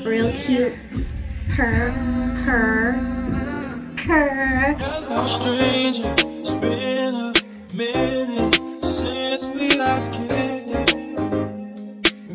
real cute purr. No stranger, it's been a minute since we last kicked.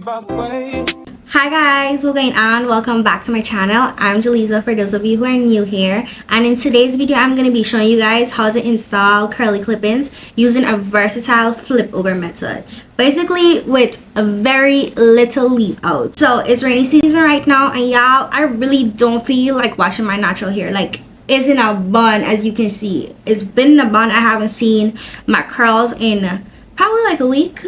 By the way, Hi guys, what's going on? Welcome back to my channel. I'm Joliza for those of you who are new here, and in today's video I'm going to be showing you guys how to install curly clip-ins using a versatile flip over method, basically with a very little leave out. So it's rainy season right now, and y'all, I really don't feel like washing my natural hair. Like, it's in a bun, as you can see. It's been in a bun. I haven't seen my curls in probably like a week.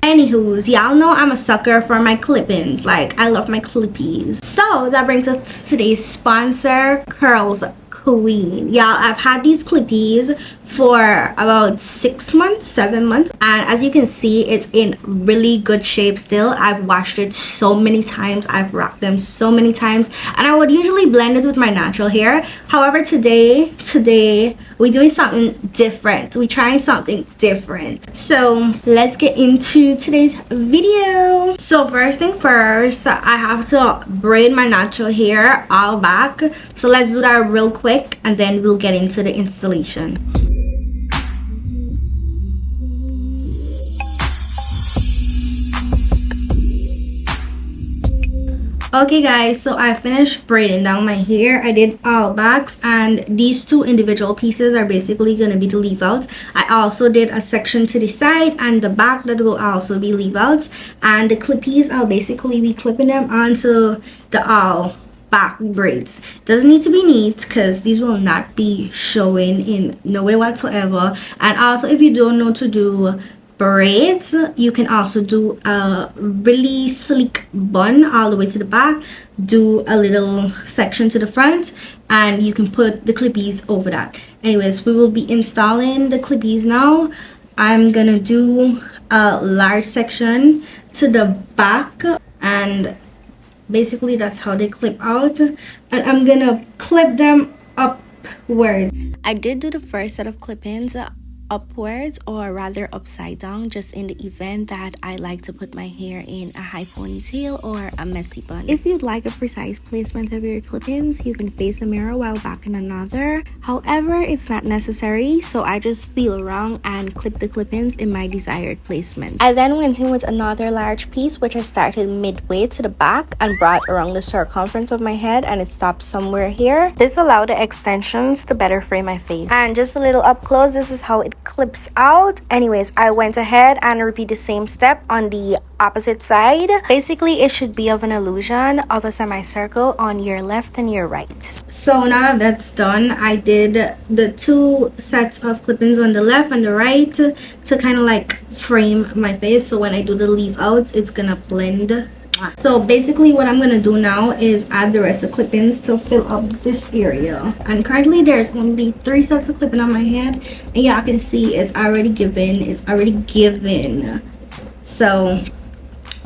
Anywho's, y'all know I'm a sucker for my clip-ins. Like, I love my clippies. So that brings us to today's sponsor, CurlsQueen. Y'all, I've had these clippies for about 7 months, and as you can see, it's in really good shape still. I've washed it so many times, I've rocked them so many times, and I would usually blend it with my natural hair. However, today we're doing something different. We're trying something different. So let's get into today's video. So first thing first, I have to braid my natural hair all back. So let's do that real quick, and then we'll get into the installation. Okay guys, so I finished braiding down my hair. I did all backs, and these two individual pieces are basically going to be the leave outs. I also did a section to the side and the back that will also be leave outs, and the clippies, I'll basically be clipping them onto the all back braids. Doesn't need to be neat because these will not be showing in no way whatsoever. And also, if you don't know to do braids, you can also do a really sleek bun all the way to the back, do a little section to the front, and you can put the clippies over that. Anyways, we will be installing the clippies now. I'm gonna do a large section to the back, and basically that's how they clip out, and I'm gonna clip them upwards. I did do the first set of clip-ins upwards, or rather upside down, just in the event that I like to put my hair in a high ponytail or a messy bun. If you'd like a precise placement of your clip-ins, you can face a mirror while back in another. However, it's not necessary, so I just feel around and clip the clip-ins in my desired placement. I then went in with another large piece, which I started midway to the back and brought around the circumference of my head, and it stopped somewhere here. This allowed the extensions to better frame my face. And just a little up close, this is how it clips out. Anyways, I went ahead and repeat the same step on the opposite side. Basically, it should be of an illusion of a semicircle on your left and your right. So now that that's done, I did the two sets of clip-ins on the left and the right to kind of like frame my face, so when I do the leave outs, it's gonna blend. So basically what I'm gonna do now is add the rest of clip-ins to fill up this area. And currently there's only 3 sets of clip-in on my head, and y'all can see it's already given. So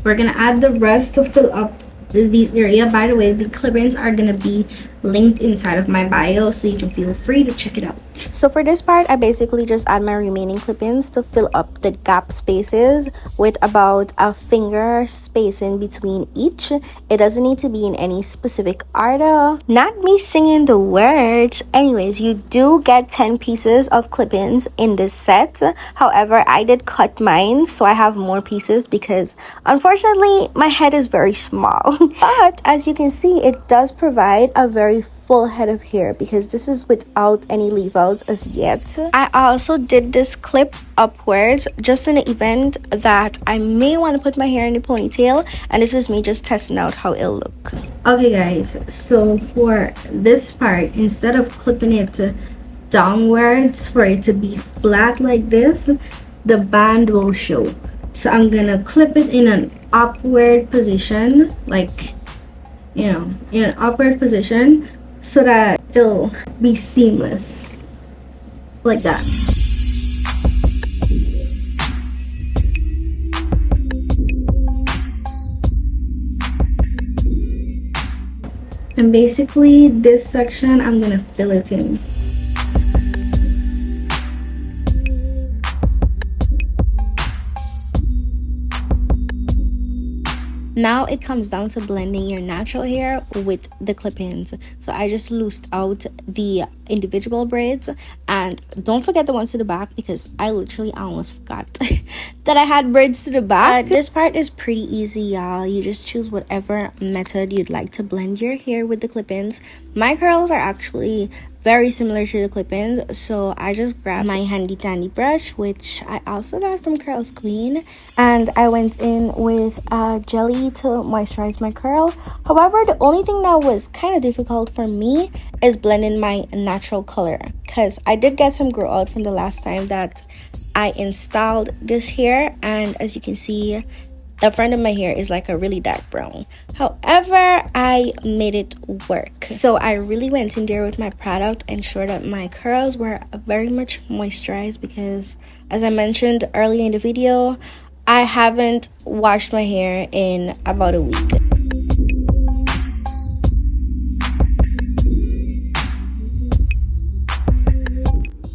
we're gonna add the rest to fill up these area. By the way, the clip-ins are gonna be linked inside of my bio, so you can feel free to check it out. So for this part, I basically just add my remaining clip-ins to fill up the gap spaces with about a finger space in between each. It doesn't need to be in any specific order. Not me singing the words. Anyways, you do get 10 pieces of clip-ins in this set. However, I did cut mine, so I have more pieces because unfortunately my head is very small. But as you can see, it does provide a very full head of hair because this is without any leave outs as yet. I also did this clip upwards just in the event that I may want to put my hair in a ponytail, and this is me just testing out how it'll look. Okay guys, so for this part, instead of clipping it downwards for it to be flat like this, the band will show. So I'm gonna clip it in an upward position, like, you know, in an upward position, so that it'll be seamless like that. And basically this section I'm gonna fill it in. Now it comes down to blending your natural hair with the clip-ins. So I just loosed out the individual braids, and don't forget the ones to the back, because I literally almost forgot that I had braids to the back. But this part is pretty easy, y'all. You just choose whatever method you'd like to blend your hair with the clip-ins. My curls are actually very similar to the clip-ins, so I just grabbed my handy dandy brush, which I also got from CurlsQueen, and I went in with a jelly to moisturize my curl. However, the only thing that was kind of difficult for me is blending my natural color, because I did get some grow out from the last time that I installed this hair, and as you can see, the front of my hair is like a really dark brown. However, I made it work. So I really went in there with my product, ensured that my curls were very much moisturized, because as I mentioned earlier in the video, I haven't washed my hair in about a week.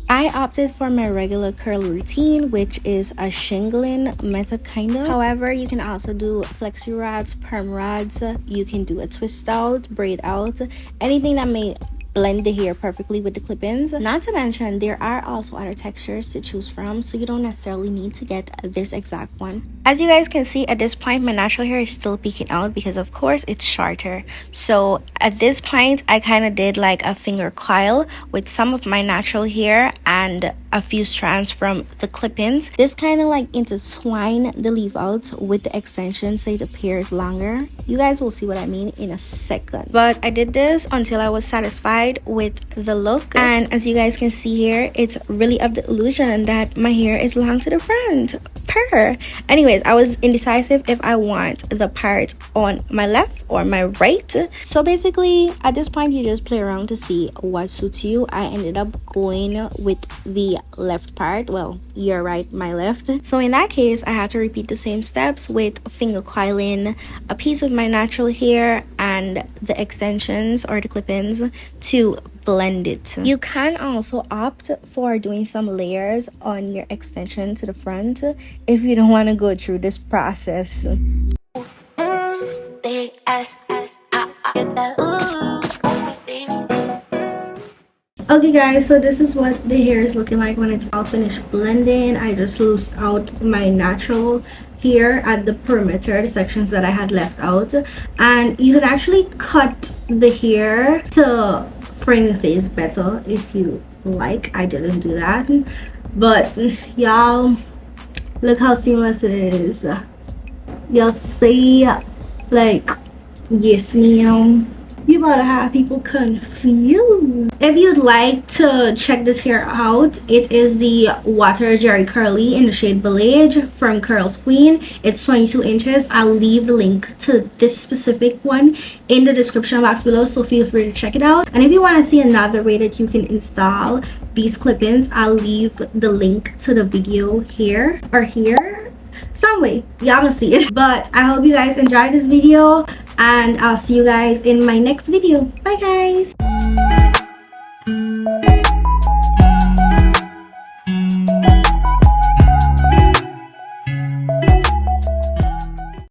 I opted for my regular curl routine, which is a shingling method kind of. However, you can also do flexi rods, perm rods, you can do a twist out, braid out, anything that may blend the hair perfectly with the clip-ins. Not to mention, there are also other textures to choose from, so you don't necessarily need to get this exact one. As you guys can see, at this point my natural hair is still peeking out because of course it's shorter. So at this point I kind of did like a finger coil with some of my natural hair and a few strands from the clip-ins. This kind of like intertwine the leave out with the extension so it appears longer. You guys will see what I mean in a second. But I did this until I was satisfied with the look, and as you guys can see here, it's really of the illusion that my hair is long to the front. Anyways, I was indecisive if I want the part on my left or my right. So basically at this point you just play around to see what suits you. I ended up going with the left part. Well, your right, my left. So in that case I had to repeat the same steps with finger coiling a piece of my natural hair and the extensions or the clip-ins to blend it. You can also opt for doing some layers on your extension to the front if you don't want to go through this process. Okay guys, so this is what the hair is looking like when it's all finished blending. I just loosed out my natural hair at the perimeter, the sections that I had left out, and you can actually cut the hair to frame the face better if you like. I didn't do that, but y'all, look how seamless it is. Y'all see, like, yes ma'am. You about to have people confused. If you'd like to check this hair out, it is the Water Jerry Curly in the shade Beige from CurlsQueen. It's 22 inches. I'll leave the link to this specific one in the description box below, so feel free to check it out. And if you want to see another way that you can install these clip-ins, I'll leave the link to the video here or here. Some way y'all gonna see it. But I hope you guys enjoyed this video, and I'll see you guys in my next video. Bye guys.